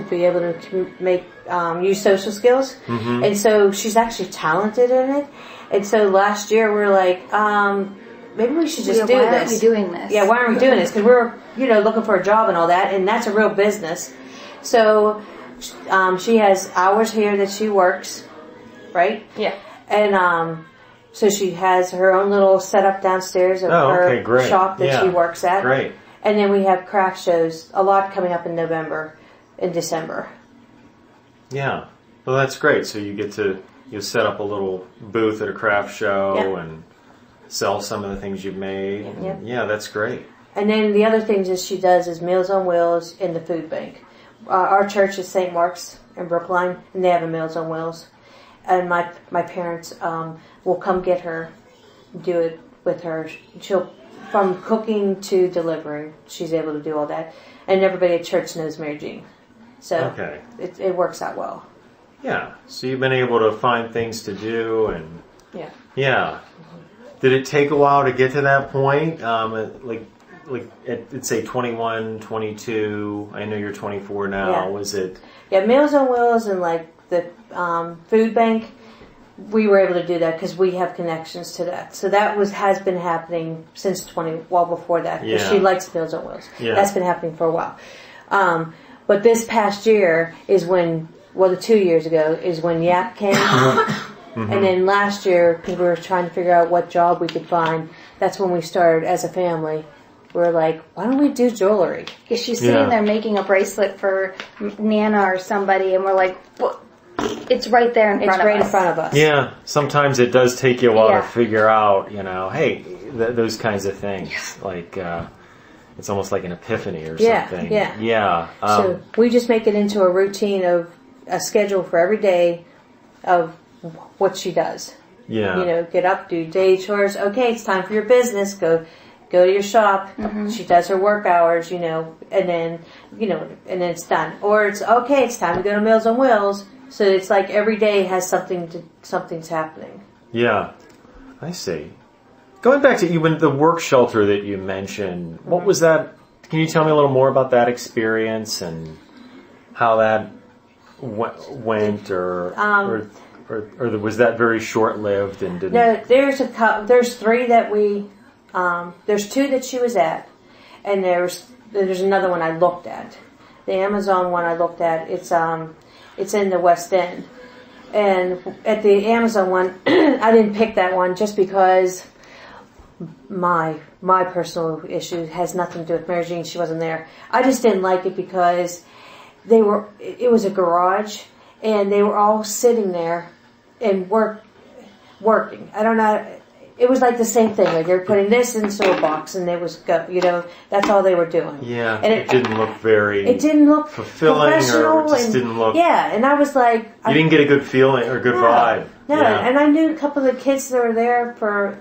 to be able to use social skills. Mm-hmm. And so she's actually talented in it. And so last year we were like, maybe we should just do this. Why aren't we doing this? Yeah, why aren't we doing this? Because we're, looking for a job and all that, and that's a real business. So she has hours here that she works, right? Yeah. And so she has her own little setup downstairs of her shop that she works at. Great. And then we have craft shows, a lot coming up in November and December. Yeah. Well, that's great. So you get to set up a little booth at a craft show and sell some of the things you've made. Yep. Yeah, that's great. And then the other things that she does is Meals on Wheels in the food bank. Our church is St. Mark's in Brookline, and they have a Meals on Wheels. And my parents will come get her, do it with her. She'll, from cooking to delivering, she's able to do all that. And everybody at church knows Mary Jean. So it works out well. Yeah. So you've been able to find things to do and... Yeah. Yeah. Did it take a while to get to that point? Like at say 21, 22, I know you're 24 now. Yeah. Was it... Yeah, Meals on Wheels and like the food bank, we were able to do that because we have connections to that. So that has been happening since before that. Because she likes Meals on Wheels. Yeah. That's been happening for a while. But this past year is when, the 2 years ago, is when YAP came. Mm-hmm. And then last year, because we were trying to figure out what job we could find, that's when we started as a family. We were like, why don't we do jewelry? Because she's sitting there making a bracelet for Nana or somebody, and we're like, well, it's right there in front of us. It's right in front of us. Yeah, sometimes it does take you a while to figure out, hey, those kinds of things. Yeah. Like, it's almost like an epiphany or something. Yeah. So we just make it into a routine of a schedule for every day of what she does. Yeah. Get up, do day chores. Okay, it's time for your business. Go to your shop. Mm-hmm. She does her work hours, and then it's done. Or it's okay, it's time to go to Meals on Wheels. So it's like every day has something's happening. Yeah, I see. Going back to even the work shelter that you mentioned, what was that? Can you tell me a little more about that experience and how that went, or was that very short-lived and didn't? No, there's three that we. There's two that she was at, and there's another one I looked at. The Amazon one I looked at. It's in the West End, and at the Amazon one, I didn't pick that one just because my personal issue has nothing to do with Mary Jean. She wasn't there. I just didn't like it because it was a garage, and they were all sitting there and working. I don't know. It was like the same thing. Like they were putting this into a box, and they was that's all they were doing. Yeah, and it didn't look very. It didn't look fulfilling, or it just didn't look. Yeah, and I was like, you didn't get a good feeling or good vibe. No, and I knew a couple of the kids that were there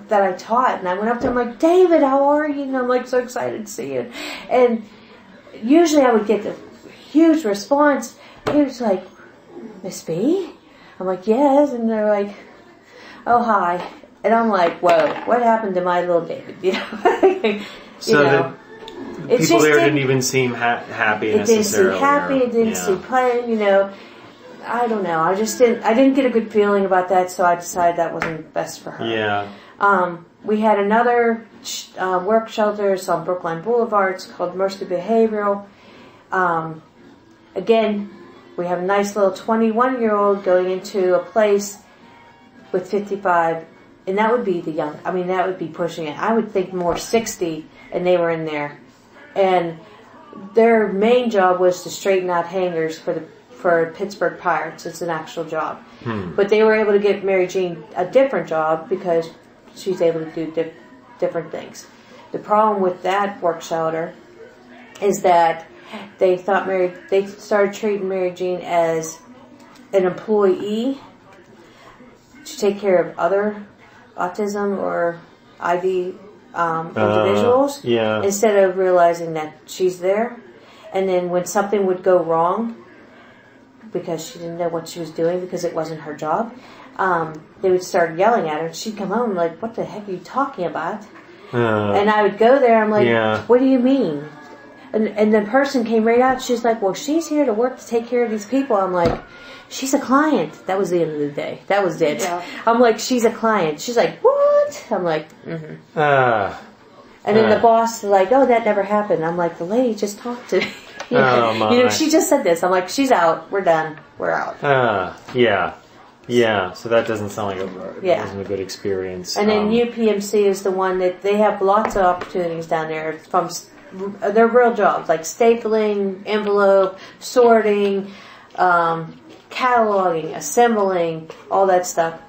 that I taught, and I went up to them like, David, how are you? I'm like so excited to see you, and usually I would get the huge response. He was like, Miss B? I'm like, yes, and they're like, oh hi. And I'm like, whoa, what happened to my little David? The people there didn't even seem happy necessarily. It didn't seem happy. It didn't seem playing. I don't know. I didn't get a good feeling about that, so I decided that wasn't best for her. Yeah. We had another work shelter. It's on Brookline Boulevard. It's called Mercy Behavioral. Again, we have a nice little 21-year-old going into a place with 55. And that would be that would be pushing it. I would think more 60, and they were in there. And their main job was to straighten out hangers for Pittsburgh Pirates. It's an actual job. But they were able to get Mary Jean a different job because she's able to do different things. The problem with that work shelter is that they started treating Mary Jean as an employee to take care of other autism or IV individuals instead of realizing that she's there. And then when something would go wrong because she didn't know what she was doing because it wasn't her job, they would start yelling at her. She'd come home like, what the heck are you talking about? And I would go there, I'm like, what do you mean? And the person came right out. She's like, well, she's here to work to take care of these people. I'm like, she's a client. That was the end of the day. That was it. Yeah. I'm like, she's a client. She's like, what? I'm like, mm-hmm. And then the boss is like, oh, that never happened. I'm like, the lady just talked to me. You know, she just said this. I'm like, she's out. We're done. We're out. Yeah. So that doesn't sound like it wasn't a good experience. And then UPMC is the one that they have lots of opportunities down there. They're real jobs like stapling, envelope, sorting, cataloging, assembling, all that stuff.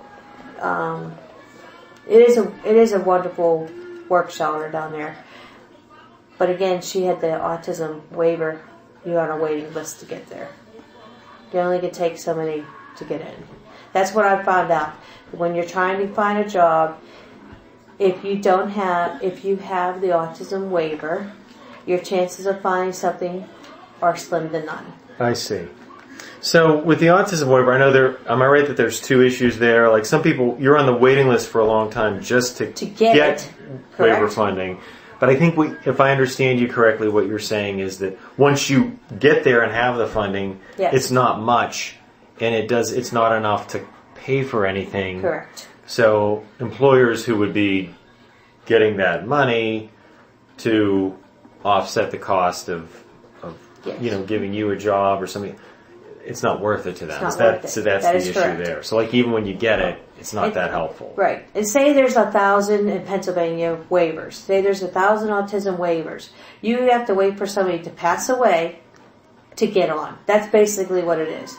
It is a wonderful work shelter down there. But again, she had the autism waiver. You're on a waiting list to get there. You only can take so many to get in. That's what I found out. When you're trying to find a job, if you have the autism waiver, your chances of finding something are slim to none. I see. So with the autism waiver, I know am I right that there's two issues there? Like some people, you're on the waiting list for a long time just to get waiver funding. But I think if I understand you correctly, what you're saying is that once you get there and have the funding, it's not much, and it's not enough to pay for anything. Correct. So employers who would be getting that money to offset the cost of giving you a job or something, it's not worth it to them. So that's the issue there. So like even when you get it, it's not that helpful. Right. And say there's 1,000 in Pennsylvania waivers. Say there's 1,000 autism waivers. You have to wait for somebody to pass away to get on. That's basically what it is.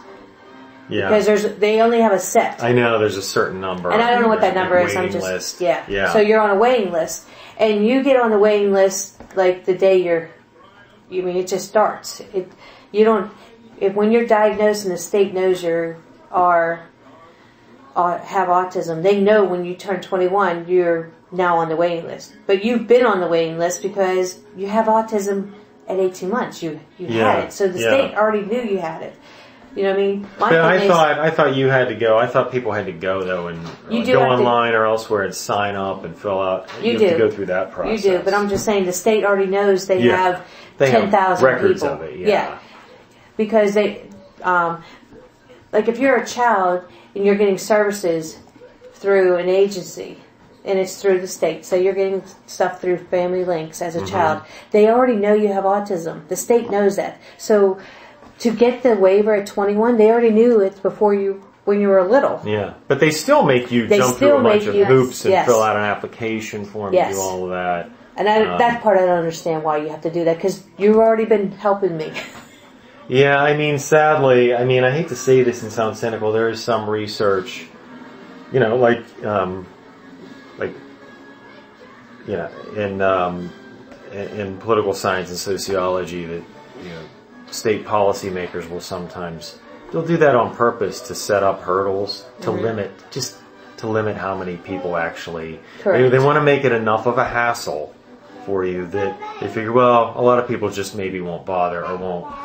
Yeah. Because they only have a set. I know there's a certain number. And I don't know what that number is. I'm just list. Yeah. So you're on a waiting list, and you get on the waiting list like the day it just starts. When you're diagnosed and the state knows you have autism, they know when you turn 21, you're now on the waiting list. But you've been on the waiting list because you have autism at 18 months. You had it. So the state already knew you had it. You know what I mean? I thought you had to go. I thought people had to go though and go online or elsewhere and sign up and fill out. You have to go through that process. You do, but I'm just saying the state already knows they have 10,000 records people. Of it. Yeah. Because they, like if you're a child and you're getting services through an agency and it's through the state, so you're getting stuff through Family Links as a child, they already know you have autism. The state knows that. So to get the waiver at 21, they already knew it when you were little. Yeah, but they still make you jump through a bunch of hoops and fill out an application form and do all of that. And that part I don't understand why you have to do that, because you've already been helping me. Yeah, I mean, sadly, I hate to say this and sound cynical, there is some research, in political science and sociology that, state policymakers will sometimes, they'll do that on purpose to set up hurdles to limit how many people actually, they want to make it enough of a hassle for you that they figure, well, a lot of people just maybe won't bother or won't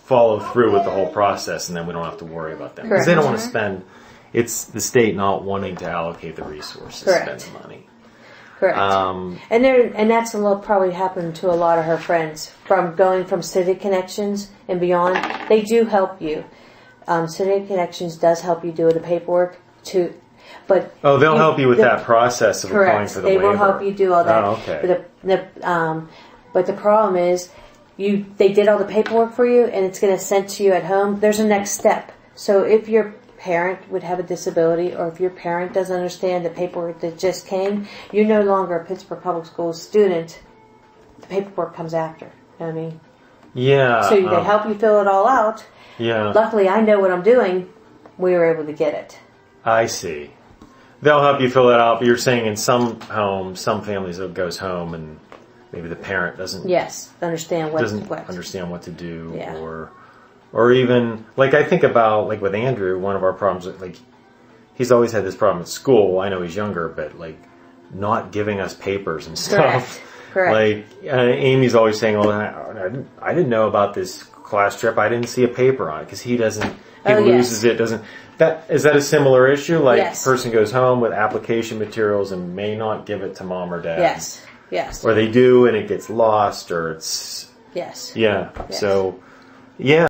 follow through with the whole process, and then we don't have to worry about them. Because they don't want to spend, it's the state not wanting to allocate the resources, spend the money. Correct. And that's probably happened to a lot of her friends from going from Civic Connections and beyond. They do help you. Civic Connections does help you do the paperwork too. But they'll help you with that process of applying for the waiver. They will help you do all that. Oh, okay. But the problem is, they did all the paperwork for you, and it's going to send to you at home. There's a next step. So if your parent would have a disability, or if your parent doesn't understand the paperwork that just came, you're no longer a Pittsburgh Public Schools student. The paperwork comes after. You know what I mean? Yeah. So they help you fill it all out. Yeah. Luckily, I know what I'm doing. We were able to get it. I see. They'll help you fill it out, but you're saying in some homes, some families, it goes home and maybe the parent doesn't understand what to do, or even like I think about like with Andrew, one of our problems, like he's always had this problem at school. I know he's younger, but like not giving us papers and stuff. Correct. Like Amy's always saying, "Oh, I didn't know about this class trip. I didn't see a paper on it," because he doesn't. He loses it. Doesn't. Is that a similar issue? Like, person goes home with application materials and may not give it to mom or dad. Yes. Yes. Or they do and it gets lost, or it's Yes. yeah. Yes. So yeah.